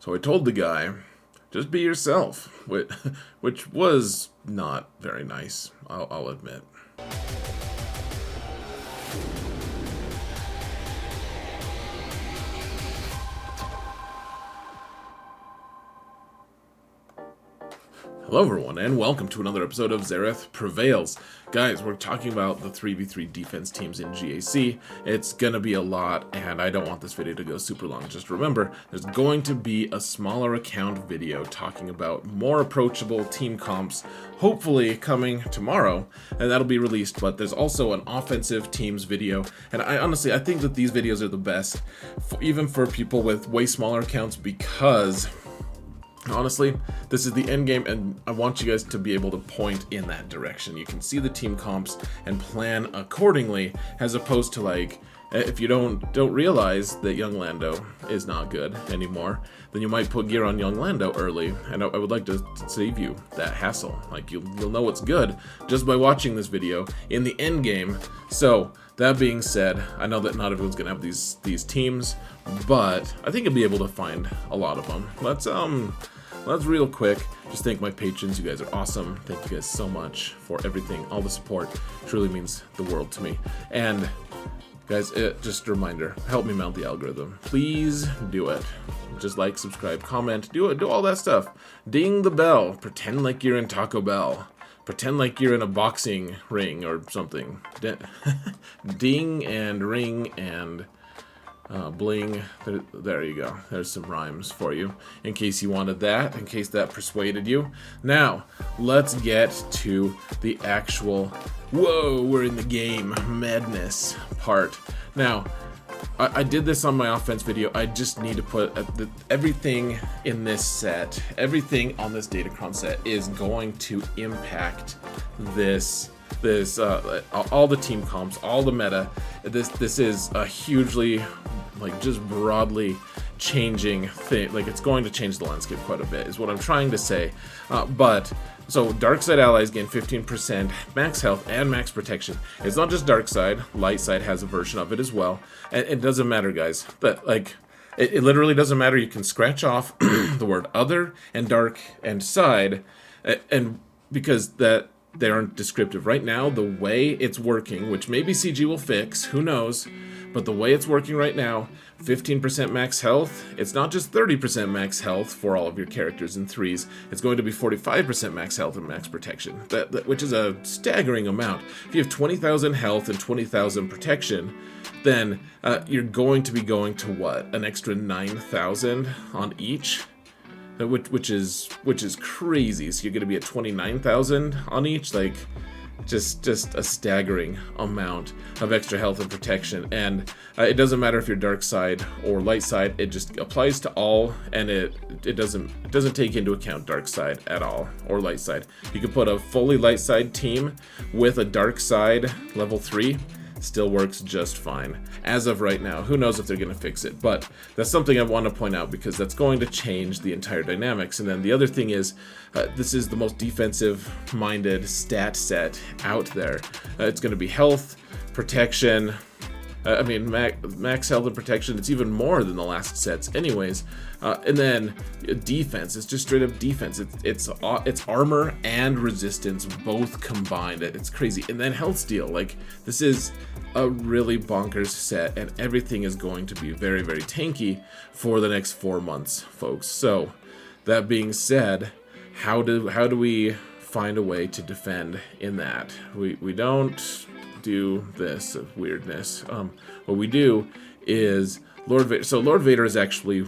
So I told the guy, just be yourself, which was not very nice, I'll admit. Hello everyone, and welcome to another episode of Xerath Prevails. Guys, we're talking about the 3v3 defense teams in GAC. It's gonna be a lot, and I don't want this video to go super long. Just remember, there's going to be a smaller account video talking about more approachable team comps, hopefully coming tomorrow, and that'll be released. But there's also an offensive teams video, and I think that these videos are the best, even for people with way smaller accounts, because honestly, this is the end game, and I want you guys to be able to point in that direction. You can see the team comps and plan accordingly, as opposed to, like, if you don't realize that young Lando is not good anymore, then you might put gear on young Lando early, and I would like to save you that hassle. Like, you'll know what's good just by watching this video in the end game. So that being said, I know that not everyone's gonna have these teams, but I think you'll be able to find a lot of them. Let's real quick just thank my patrons. You guys are awesome. Thank you guys so much for everything. All the support truly means the world to me. And guys, just a reminder, help me mount the algorithm. Please do it. Just like, subscribe, comment, do all that stuff. Ding the bell. Pretend like you're in Taco Bell. Pretend like you're in a boxing ring or something. Ding and ring and bling. There you go. There's some rhymes for you, in case you wanted that, in case that persuaded you. Now, let's get to the actual, whoa, we're in the game madness part. Now, I did this on my offense video. I just need to put everything in this set, everything on this Datacron set is going to impact this all the team comps, all the meta. This is a hugely, like, just broadly changing thing. Like, it's going to change the landscape quite a bit, is what I'm trying to say. So dark side allies gain 15% max health and max protection. It's not just dark side, light side has a version of it as well. And it doesn't matter, guys. But, like, it literally doesn't matter. You can scratch off the word other and dark and side, and because that they aren't descriptive. Right now, the way it's working, which maybe CG will fix, who knows, but the way it's working right now, 15% max health, it's not just 30% max health for all of your characters in threes, it's going to be 45% max health and max protection, which is a staggering amount. If you have 20,000 health and 20,000 protection, then you're going to be going to what, an extra 9,000 on each? Which is crazy. So you're going to be at 29,000 on each, like just a staggering amount of extra health and protection. And it doesn't matter if you're dark side or light side; it just applies to all, and it doesn't take into account dark side at all or light side. You could put a fully light side team with a dark side level 3. Still works just fine as of right now. Who knows if they're going to fix it, but that's something I want to point out because that's going to change the entire dynamics. And then the other thing is, this is the most defensive minded stat set out there. It's going to be health, protection, max health and protection. It's even more than the last sets anyways. And then defense, it's just straight up defense. It's armor and resistance both combined. It's crazy. And then health steal. Like, this is a really bonkers set, and everything is going to be very, very tanky for the next 4 months, folks. So that being said, how do we find a way to defend in that? We don't do this weirdness. What we do is Lord Vader. So Lord Vader is actually,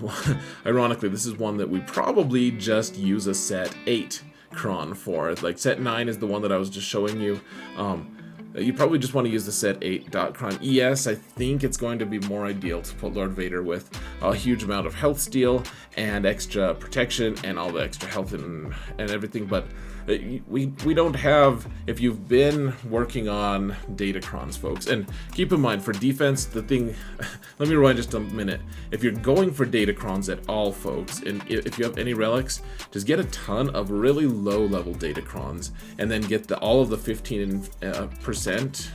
ironically, this is one that we probably just use a set 8 cron for. Like, set 9 is the one that I was just showing you. You probably just want to use the set 8 dot cron. Yes, I think it's going to be more ideal to put Lord Vader with a huge amount of health steal and extra protection and all the extra health and everything, but we don't have, if you've been working on Datacrons, folks, and keep in mind for defense, the thing, let me rewind just a minute. If you're going for Datacrons at all, folks, and if you have any relics, just get a ton of really low level Datacrons and then get all of the 15%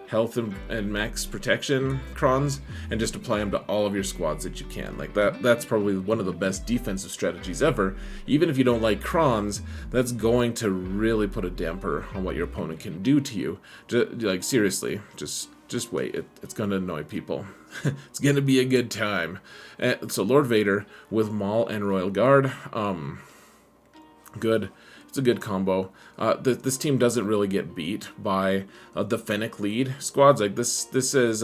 health and max protection crons and just apply them to all of your squads that you can. Like that's probably one of the best defensive strategies ever. Even if you don't like crons, that's going to really put a damper on what your opponent can do to you. Like seriously, just wait. It's going to annoy people. It's going to be a good time. So Lord Vader with Maul and Royal Guard. Good. It's a good combo. This team doesn't really get beat by the Fennec lead squads. Like this is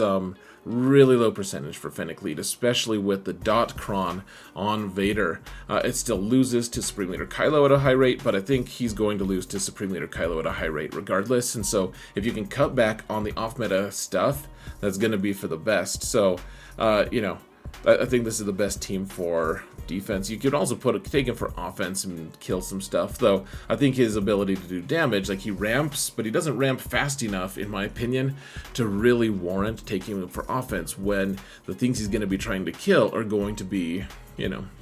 really low percentage for Fennec lead, especially with the dot cron on Vader. It still loses to Supreme Leader Kylo at a high rate, but I think he's going to lose to Supreme Leader Kylo at a high rate regardless. And so if you can cut back on the off-meta stuff, that's going to be for the best. So, I think this is the best team for defense. You could also take him for offense and kill some stuff, though I think his ability to do damage, like he ramps, but he doesn't ramp fast enough, in my opinion, to really warrant taking him for offense when the things he's going to be trying to kill are going to be,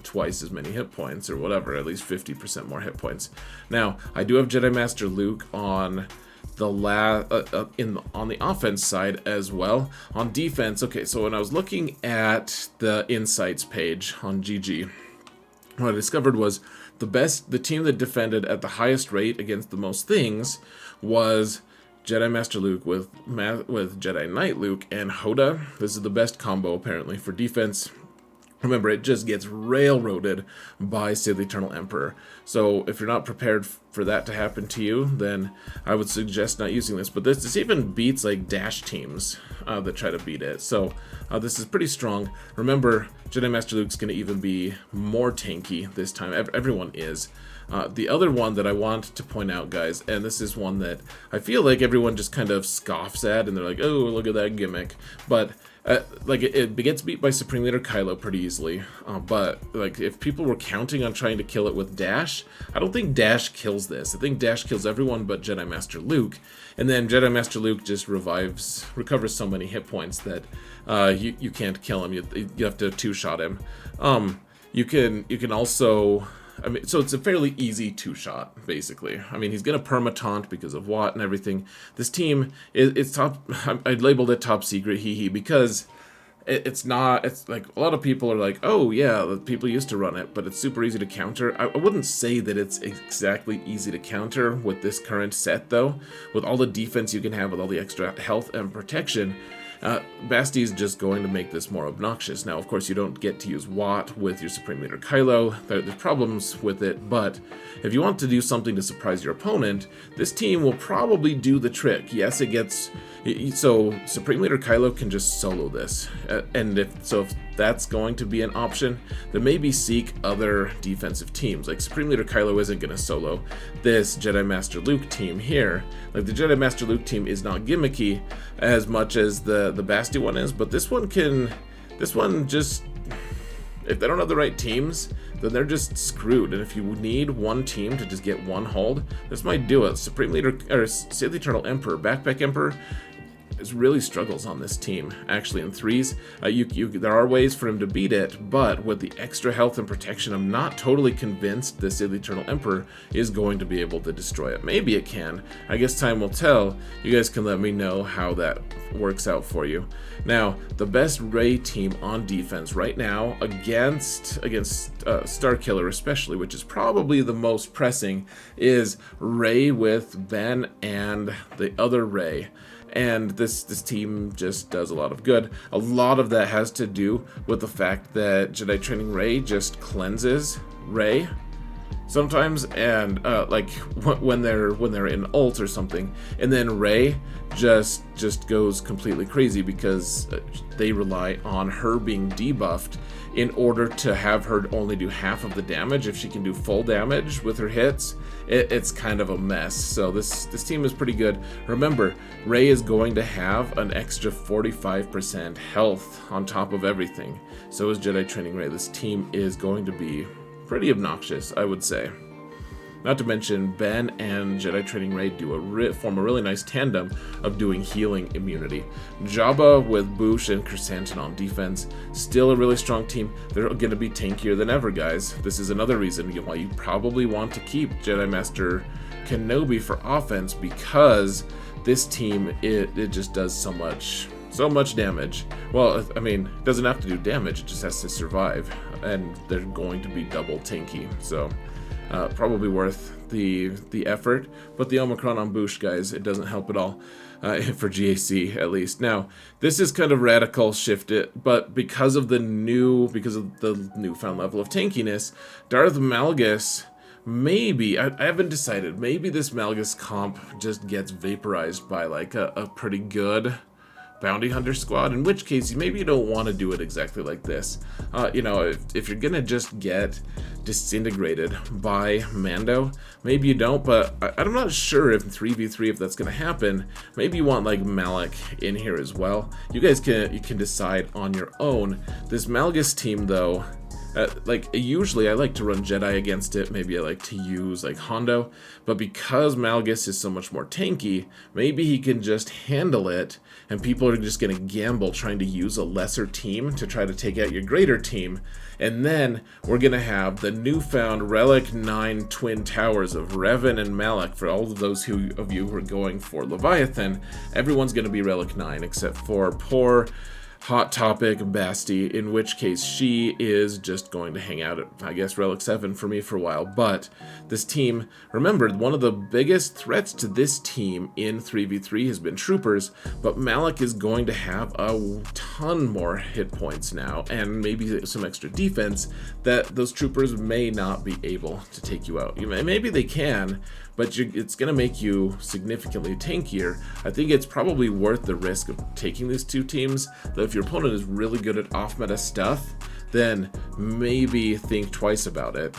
twice as many hit points or whatever, at least 50% more hit points. Now, I do have Jedi Master Luke on the on the offense side as well. On defense, okay, so when I was looking at the insights page on GG, what I discovered was the team that defended at the highest rate against the most things was Jedi Master Luke with Jedi Knight Luke and Hoda. This is the best combo apparently for defense. Remember, it just gets railroaded by Sith Eternal Emperor. So if you're not prepared for that to happen to you, then I would suggest not using this. But this even beats like dash teams that try to beat it. So this is pretty strong. Remember, Jedi Master Luke's going to even be more tanky this time. Everyone is. The other one that I want to point out, guys, and this is one that I feel like everyone just kind of scoffs at, and they're like, oh, look at that gimmick. But it gets beat by Supreme Leader Kylo pretty easily, but like if people were counting on trying to kill it with Dash, I don't think Dash kills this. I think Dash kills everyone but Jedi Master Luke, and then Jedi Master Luke just recovers so many hit points that you can't kill him. You have to two-shot him. You can also, so it's a fairly easy two-shot, basically. I mean, he's going to perma-taunt because of Watt and everything. This team, it's top, I labeled it top secret, because it's not, it's like, a lot of people are like, oh yeah, people used to run it, but it's super easy to counter. I wouldn't say that it's exactly easy to counter with this current set, though. With all the defense you can have, with all the extra health and protection, Bastie's just going to make this more obnoxious. Now, of course, you don't get to use Watt with your Supreme Leader Kylo. There's problems with it, but if you want to do something to surprise your opponent, this team will probably do the trick. Yes, it gets... So, Supreme Leader Kylo can just solo this. And if that's going to be an option, then maybe seek other defensive teams. Like, Supreme Leader Kylo isn't going to solo this Jedi Master Luke team here. Like, the Jedi Master Luke team is not gimmicky as much as the Basti one is, but this one just, if they don't have the right teams, then they're just screwed. And if you need one team to just get one hold, this might do it. Supreme Leader, or Sith Eternal Emperor, Backpack Emperor, really struggles on this team, actually, in threes. There are ways for him to beat it, but with the extra health and protection, I'm not totally convinced the Sith Eternal Emperor is going to be able to destroy it. Maybe it can. I guess time will tell. You guys can let me know how that works out for you. Now, the best Rey team on defense right now against Starkiller especially, which is probably the most pressing, is Rey with Ben and the other Rey. And this team just does a lot of good. A lot of that has to do with the fact that Jedi Training Rey just cleanses Rey sometimes, and like when they're in ult or something, and then Rey just goes completely crazy because they rely on her being debuffed in order to have her only do half of the damage. If she can do full damage with her hits, it's kind of a mess. So this team is pretty good. Remember, Rey is going to have an extra 45% health on top of everything. So is Jedi Training Rey. This team is going to be pretty obnoxious, I would say. Not to mention, Ben and Jedi Training Raid form a really nice tandem of doing healing immunity. Jabba with Boosh and Chrysanthemum on defense, still a really strong team. They're going to be tankier than ever, guys. This is another reason why you probably want to keep Jedi Master Kenobi for offense, because this team, it just does so much damage. Well, I mean, it doesn't have to do damage, it just has to survive, and they're going to be double tanky, so probably worth the effort. But the Omicron on Boosh, guys, it doesn't help at all, for GAC at least. Now, this is kind of radical shifted, but because of the newfound level of tankiness, Darth Malgus, maybe, I haven't decided, maybe this Malgus comp just gets vaporized by like a pretty good bounty hunter squad, in which case maybe you don't want to do it exactly like this. You know, if you're gonna just get disintegrated by Mando, maybe you don't, but I'm not sure if 3v3 if that's gonna happen. Maybe you want like Malak in here as well. You guys can decide on your own. This Malgus team though, like usually I like to run Jedi against it, maybe I like to use like Hondo, but because Malgus is so much more tanky, maybe he can just handle it, and people are just going to gamble trying to use a lesser team to try to take out your greater team, and then we're going to have the newfound Relic 9 Twin Towers of Revan and Malak. For all of those of you who are going for Leviathan, everyone's going to be Relic 9 except for poor Hot Topic Basti, in which case she is just going to hang out at, I guess, Relic 7 for me for a while. But this team, remember, one of the biggest threats to this team in 3v3 has been Troopers, but Malak is going to have a ton more hit points now, and maybe some extra defense that those Troopers may not be able to take you out. Maybe they can, but it's going to make you significantly tankier. I think it's probably worth the risk of taking these two teams, though if your opponent is really good at off-meta stuff, then maybe think twice about it,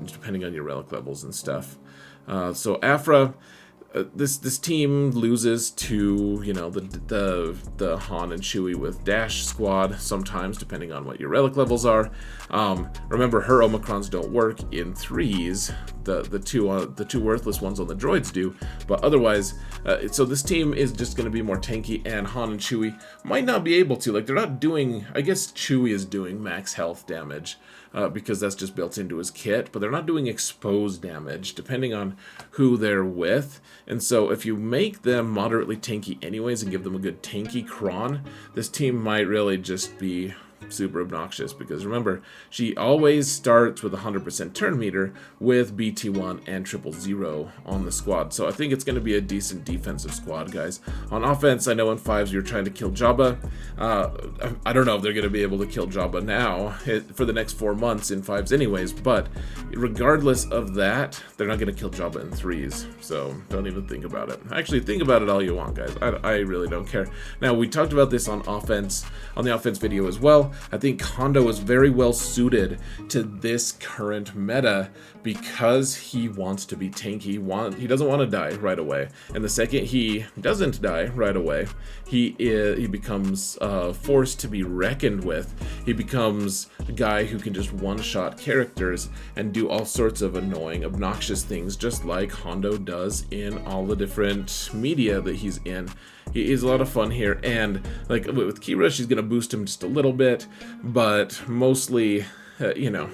depending on your relic levels and stuff. So Afra, this team loses to, you know, the Han and Chewie with Dash squad sometimes, depending on what your relic levels are. Remember, her Omicrons don't work in threes. The two worthless ones on the droids do, but otherwise, so this team is just going to be more tanky, and Han and Chewie might not be able to. Like, they're not doing, I guess Chewie is doing max health damage, because that's just built into his kit, but they're not doing exposed damage, depending on who they're with. And so if you make them moderately tanky anyways and give them a good tanky cron, this team might really just be super obnoxious, because remember, she always starts with 100% turn meter with BT1 and 000 on the squad. So I think it's going to be a decent defensive squad, guys. On offense, I know in 5s you're trying to kill Jabba. I don't know if they're going to be able to kill Jabba now for the next 4 months in 5s anyways, but regardless of that, they're not going to kill Jabba in 3s, so don't even think about it. Actually, think about it all you want, guys. I really don't care. Now, we talked about this on offense, on the offense video as well. I think Hondo is very well suited to this current meta because he wants to be tanky. He doesn't want to die right away, and the second he doesn't die right away, he becomes a force to be reckoned with. He becomes a guy who can just one-shot characters and do all sorts of annoying, obnoxious things, just like Hondo does in all the different media that he's in. He's a lot of fun here, and like with Kira, she's gonna boost him just a little bit, but mostly, you know,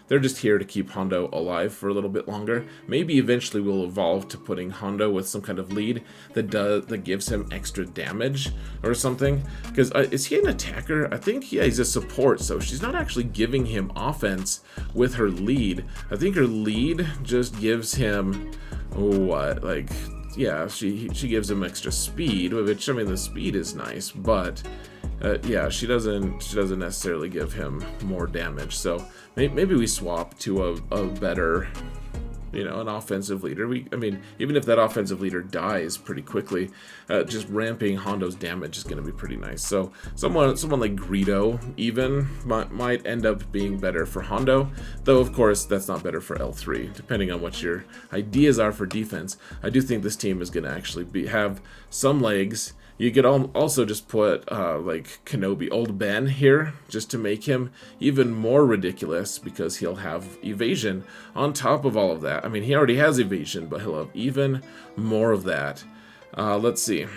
they're just here to keep Hondo alive for a little bit longer. Maybe eventually we'll evolve to putting Hondo with some kind of lead that gives him extra damage or something. Because is he an attacker? I think, yeah, he's a support, so she's not actually giving him offense with her lead. I think her lead just gives him, what, like, yeah, she gives him extra speed, which, I mean, the speed is nice, but yeah, she doesn't necessarily give him more damage. So maybe we swap to a better, you know, an offensive leader. I mean, even if that offensive leader dies pretty quickly, just ramping Hondo's damage is going to be pretty nice. So someone like Greedo even might end up being better for Hondo, though of course that's not better for L3, depending on what your ideas are for defense. I do think this team is going to actually have some legs. You could also just put like Kenobi Old Ben here, just to make him even more ridiculous, because he'll have evasion on top of all of that. I mean, he already has evasion, but he'll have even more of that. Let's see.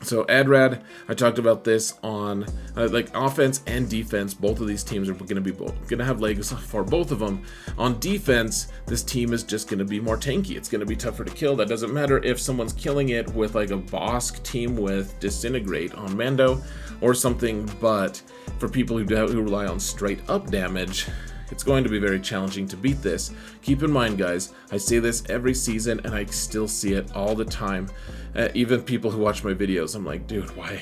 So Adrad, I talked about this on like offense and defense. Both of these teams are going to have legs for both of them. On defense, this team is just going to be more tanky. It's going to be tougher to kill. That doesn't matter if someone's killing it with like a Bosk team with Disintegrate on Mando or something, but for people who rely on straight up damage, it's going to be very challenging to beat this. Keep in mind, guys, I say this every season and I still see it all the time. Even people who watch my videos, I'm like, dude, why?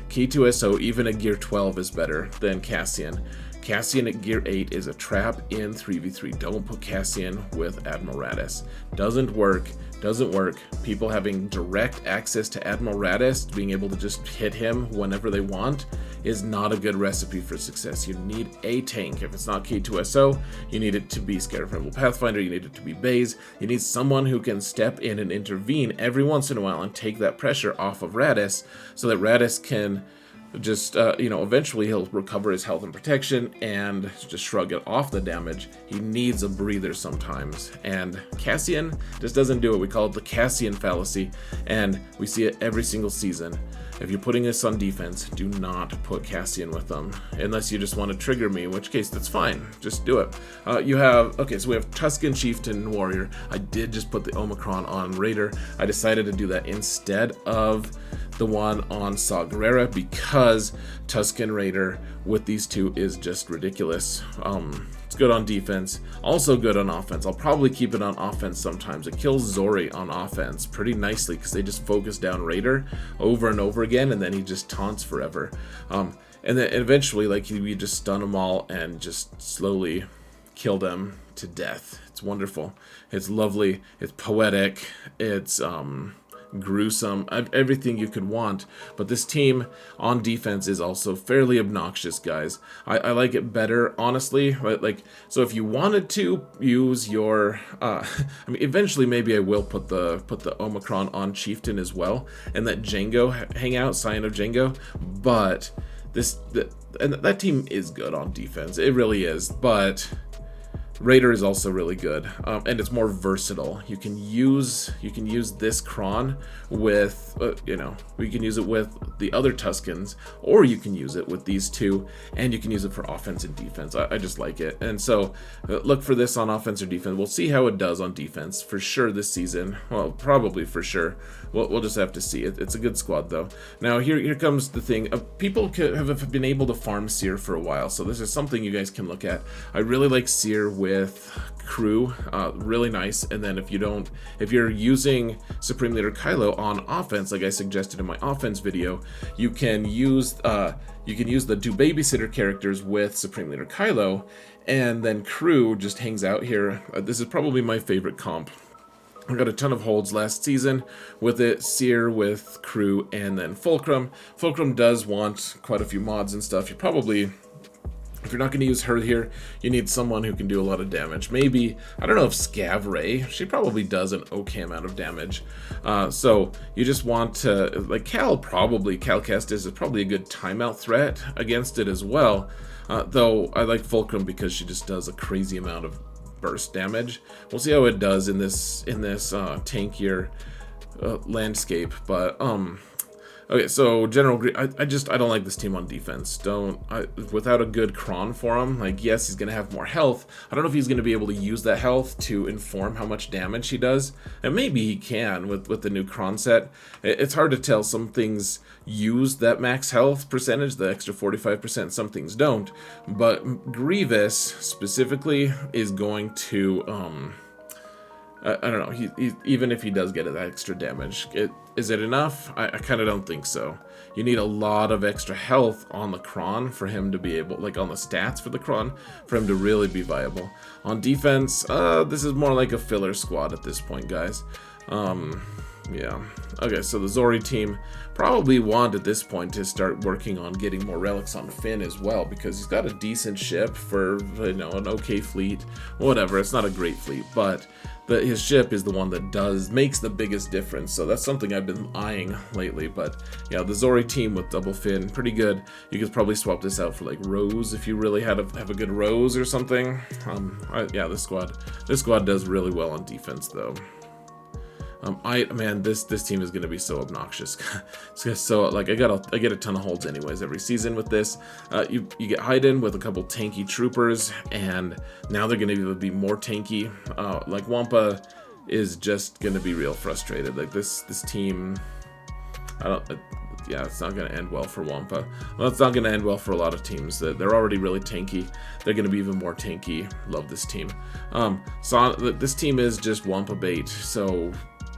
K2SO, even at gear 12, is better than Cassian. Cassian at gear 8 is a trap in 3v3. Don't put Cassian with Admiral Raddus. Doesn't work. Doesn't work. People having direct access to Admiral Raddus, being able to just hit him whenever they want, is not a good recipe for success. You need a tank. If it's not K2SO, you need it to be Scarif Rebel Pathfinder, you need it to be Baze. You need someone who can step in and intervene every once in a while and take that pressure off of Raddus, so that Raddus can just, eventually he'll recover his health and protection and just shrug it off the damage. He needs a breather sometimes, and Cassian just doesn't do it. We call it the Cassian fallacy, and we see it every single season. If you're putting this on defense, do not put Cassian with them, unless you just want to trigger me, in which case that's fine. Just do it. So we have Tusken Chieftain Warrior. I did just put the Omicron on Raider. I decided to do that instead of the one on Saw Gerrera, because Tusken Raider with these two is just ridiculous. It's good on defense, also good on offense. I'll probably keep it on offense sometimes. It kills Zori on offense pretty nicely, because they just focus down Raider over and over again, and then he just taunts forever. And then eventually, like, you just stun them all and just slowly kill them to death. It's wonderful. It's lovely. It's poetic. It's gruesome, everything you could want. But this team on defense is also fairly obnoxious, guys. I like it better, honestly. Like, so if you wanted to use your eventually maybe I will put the Omicron on Chieftain as well, and let Jango hang out, Scion of Jango. But that team is good on defense. It really is. But Raider is also really good, and it's more versatile. You can use this Kron with, you can use it with the other Tuskens, or you can use it with these two, and you can use it for offense and defense. I just like it, and so look for this on offense or defense. We'll see how it does on defense for sure this season. Well, probably for sure. We'll just have to see. It's a good squad though. Now here comes the thing. People have been able to farm Seer for a while, so this is something you guys can look at. I really like Seer with crew, really nice. And then if you're using Supreme Leader Kylo on offense, like I suggested in my offense video, you can use the Do Babysitter characters with Supreme Leader Kylo, and then crew just hangs out here. This is probably my favorite comp. I got a ton of holds last season with it, Seer with crew, and then Fulcrum. Fulcrum does want quite a few mods and stuff. If you're not going to use her here, you need someone who can do a lot of damage. Maybe, I don't know if Scav Ray, she probably does an okay amount of damage. So you just want to, like Cal Kestis is probably a good timeout threat against it as well. Though I like Fulcrum because she just does a crazy amount of burst damage. We'll see how it does in this tankier landscape, but okay, so General I don't like this team on defense. Without a good Kron for him, like, yes, he's gonna have more health. I don't know if he's gonna be able to use that health to inform how much damage he does, and maybe he can with the new Kron set. It's hard to tell. Some things use that max health percentage, the extra 45%, some things don't, but Grievous specifically is going to I don't know, even if he does get that extra damage, is it enough? I kind of don't think so. You need a lot of extra health on the Kron for him to be able, like on the stats for the Kron, for him to really be viable. On defense, this is more like a filler squad at this point, guys. Yeah. Okay, so the Zori team probably want at this point to start working on getting more relics on Finn as well, because he's got a decent ship for, you know, an okay fleet. Whatever, it's not a great fleet, but his ship is the one that makes the biggest difference. So that's something I've been eyeing lately. But yeah, the Zori team with double Finn, pretty good. You could probably swap this out for like Rose if you really have a good Rose or something. Yeah, this squad does really well on defense though. Man, this team is gonna be so obnoxious. So like I get a ton of holds anyways every season with this. You get Haydn with a couple tanky troopers, and now they're gonna be more tanky. Like Wampa is just gonna be real frustrated. Like this team, yeah, it's not going to end well for Wampa. Well, it's not going to end well for a lot of teams. They're already really tanky. They're going to be even more tanky. Love this team. So this team is just Wampa bait, so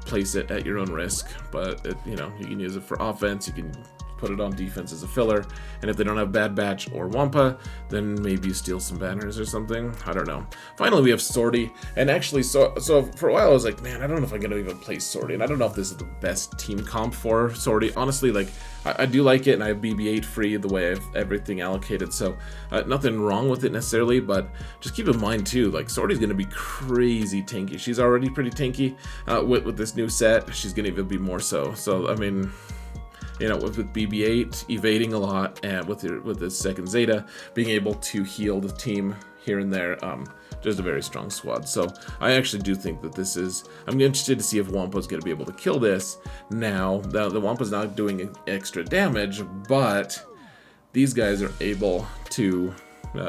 place it at your own risk. But you know, you can use it for offense. You can put it on defense as a filler. And if they don't have Bad Batch or Wampa, then maybe you steal some banners or something. I don't know. Finally, we have Sortie. And actually, so for a while, I was like, man, I don't know if I'm going to even play Sortie. And I don't know if this is the best team comp for Sortie. Honestly, like, I do like it, and I have BB-8 free the way I have everything allocated. So nothing wrong with it necessarily, but just keep in mind, too, like, Sortie's going to be crazy tanky. She's already pretty tanky with this new set. She's going to even be more so. So, I mean, you know, with BB-8 evading a lot, and with the second Zeta being able to heal the team here and there, just a very strong squad. So I actually do think that this is, I'm interested to see if Wampa's going to be able to kill this. Now, the Wampa's not doing extra damage, but these guys are able to,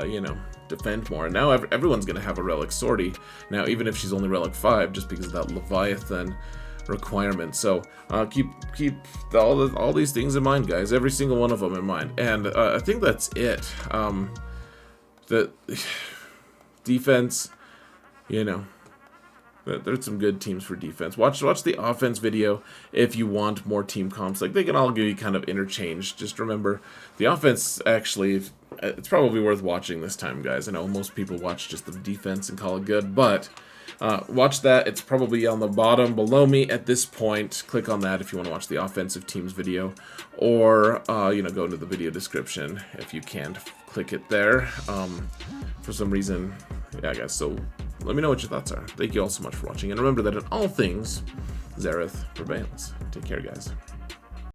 you know, defend more. And now everyone's going to have a Relic Sortie. Now, even if she's only Relic 5, just because of that Leviathan requirement. So keep all these things in mind, guys. Every single one of them in mind. And I think that's it. The defense, you know, there's some good teams for defense. Watch the offense video if you want more team comps. Like, they can all be kind of interchanged. Just remember, the offense actually, it's probably worth watching this time, guys. I know most people watch just the defense and call it good, but watch that. It's probably on the bottom below me at this point. Click on that if you want to watch the offensive teams video, or you know, go into the video description if you can't click it there. For some reason, yeah, guys. So let me know what your thoughts are. Thank you all so much for watching, and remember that in all things, Xerath prevails. Take care, guys.